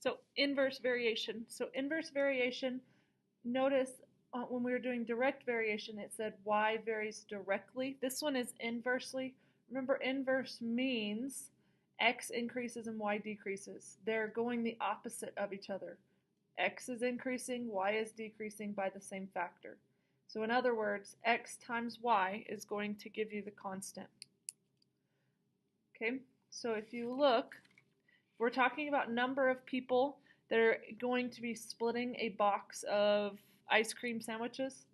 So inverse variation. So inverse variation, notice when we were doing direct variation, it said y varies directly. This one is inversely. Remember, inverse means x increases and y decreases. They're going the opposite of each other. X is increasing, y is decreasing by the same factor. So in other words, x times y is going to give you the constant. Okay, so if you look, we're talking about number of people that are going to be splitting a box of ice cream sandwiches.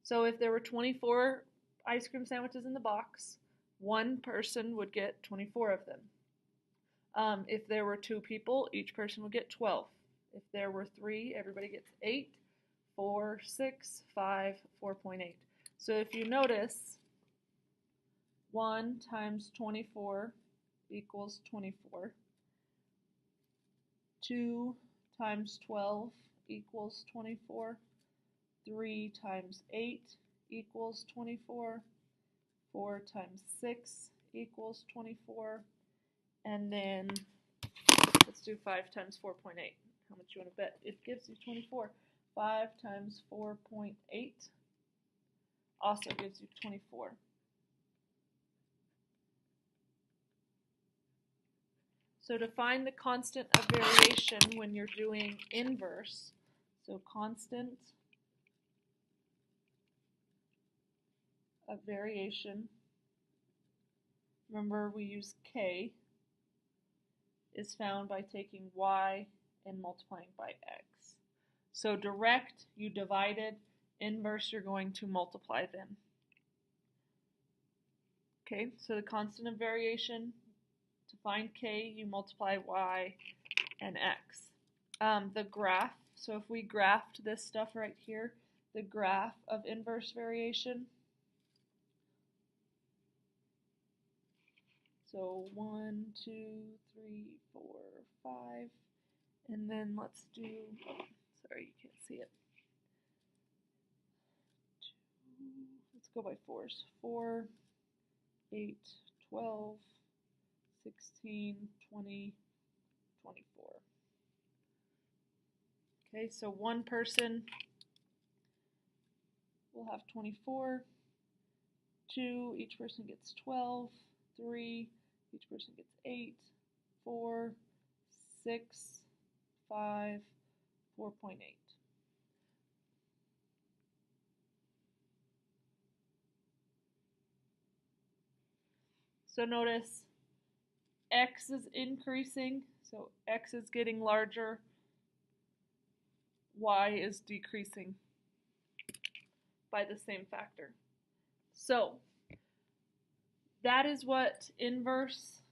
So if there were 24 ice cream sandwiches in the box, one person would get 24 of them. If there were 2 people, each person would get 12. If there were 3, everybody gets 8, 4, 6, 5, 4.8. So if you notice, 1 times 24 equals 24. 2 times 12 equals 24. 3 times 8 equals 24. 4 times 6 equals 24. And then let's do 5 times 4.8. How much you want to bet? It gives you 24. 5 times 4.8 also gives you 24. So to find the constant of variation when you're doing inverse, so constant of variation, remember we use k, is found by taking y and multiplying by x. So direct, you divided. Inverse, you're going to multiply them. Okay, so the constant of variation, to find k, you multiply y and x. The graph, so if we graphed this stuff right here, the graph of inverse variation, so 1, 2, 3, 4, 5, and then let's do, sorry, you can't see it. Let's go by 4s. 4, 8, 12, 16, 20, 24. Okay, so one person will have 24. 2, each person gets 12. 3, each person gets 8. 4, 6, 5, 4.8. So notice x is increasing, so x is getting larger, y is decreasing by the same factor. So that is what inverse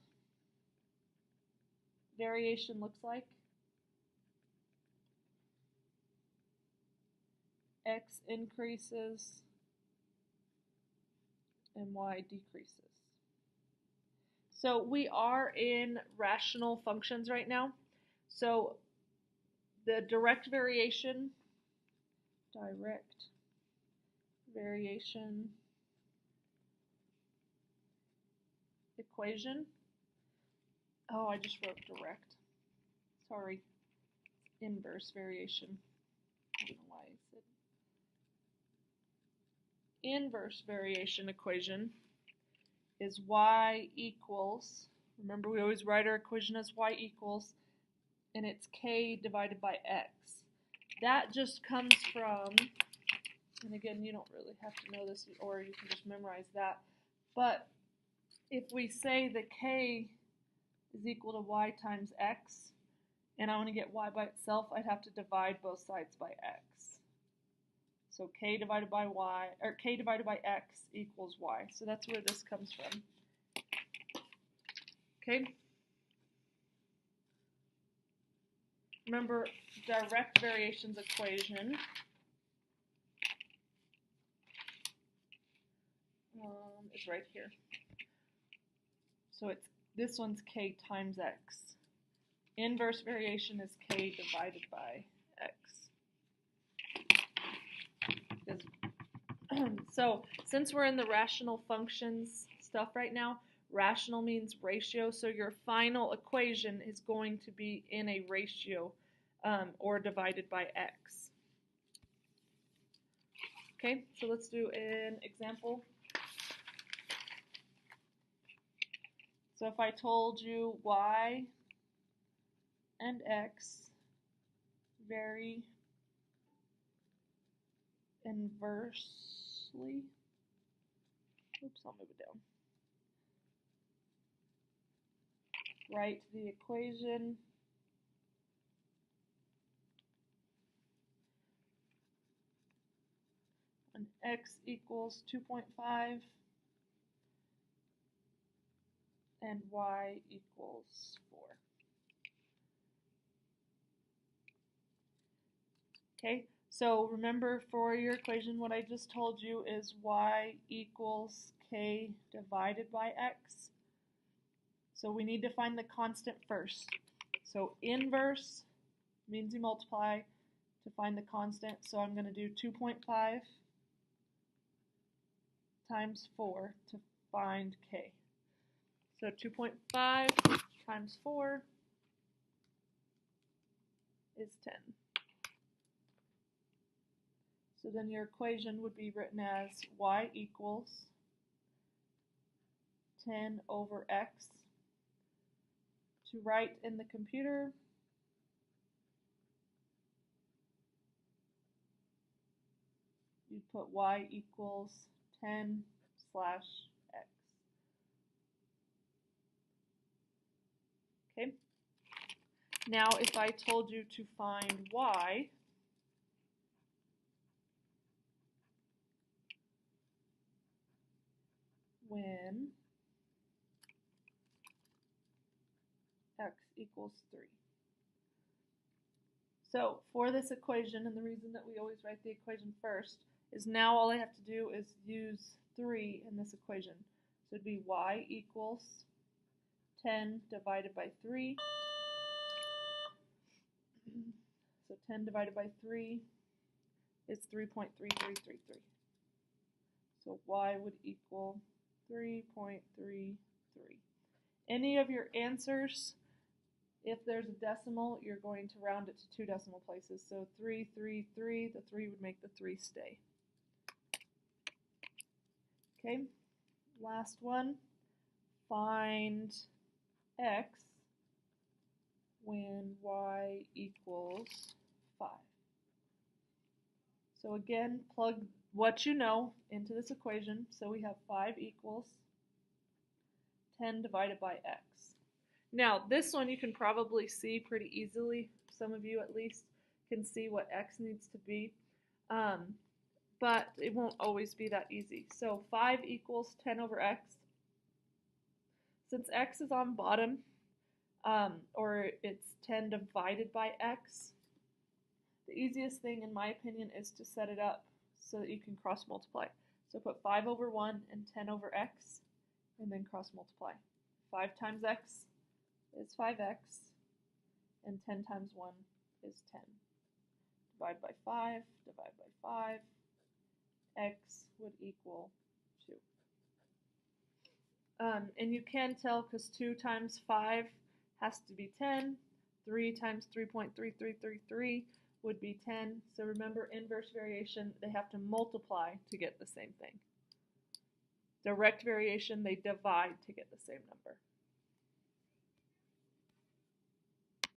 variation looks like. X increases and y decreases. So we are in rational functions right now. So the direct variation equation. Oh, I just wrote direct. Sorry. Inverse variation. I don't know why I said inverse variation equation is y equals, remember we always write our equation as y equals, and it's k divided by x. That just comes from, and again, you don't really have to know this, or you can just memorize that, but if we say that k is equal to y times x, and I want to get y by itself, I'd have to divide both sides by x. So k divided by y, or k divided by x equals y. So that's where this comes from. Okay? Remember, direct variations equation is right here. So it's this one's k times x. Inverse variation is k divided by x. So since we're in the rational functions stuff right now, rational means ratio, so your final equation is going to be in a ratio or divided by x. Okay, so let's do an example. So if I told you y and x vary inversely, oops, I'll move it down. Write the equation when x equals 2.5 and y equals 4. Okay, so remember for your equation what I just told you is y equals k divided by x. So we need to find the constant first. So inverse means you multiply to find the constant. So I'm going to do 2.5 times 4 to find k. So 2.5 times 4 is 10. So then your equation would be written as y equals 10 over x. To write in the computer, you'd put y equals 10 slash x. Okay. Now if I told you to find y, when x equals 3. So for this equation, and the reason that we always write the equation first, is now all I have to do is use 3 in this equation. So it'd be y equals 10 divided by 3. So 10 divided by 3 is 3.3333. So y would equal 3.33. Any of your answers, if there's a decimal, you're going to round it to 2 decimal places. So 333, the 3 would make the 3 stay. Okay, last one. Find x when y equals 5. So again, plug what you know into this equation. So we have 5 equals 10 divided by x. Now, this one you can probably see pretty easily. Some of you at least can see what x needs to be. But it won't always be that easy. So 5 equals 10 over x. Since x is on bottom, or it's 10 divided by x, the easiest thing, in my opinion, is to set it up so that you can cross multiply. So put 5 over 1 and 10 over x, and then cross multiply. 5 times x is 5x, and 10 times 1 is 10. Divide by 5, divide by 5, x would equal 2. And you can tell because 2 times 5 has to be 10, 3 times 3.3333 would be 10. So remember, inverse variation, they have to multiply to get the same thing. Direct variation, they divide to get the same number.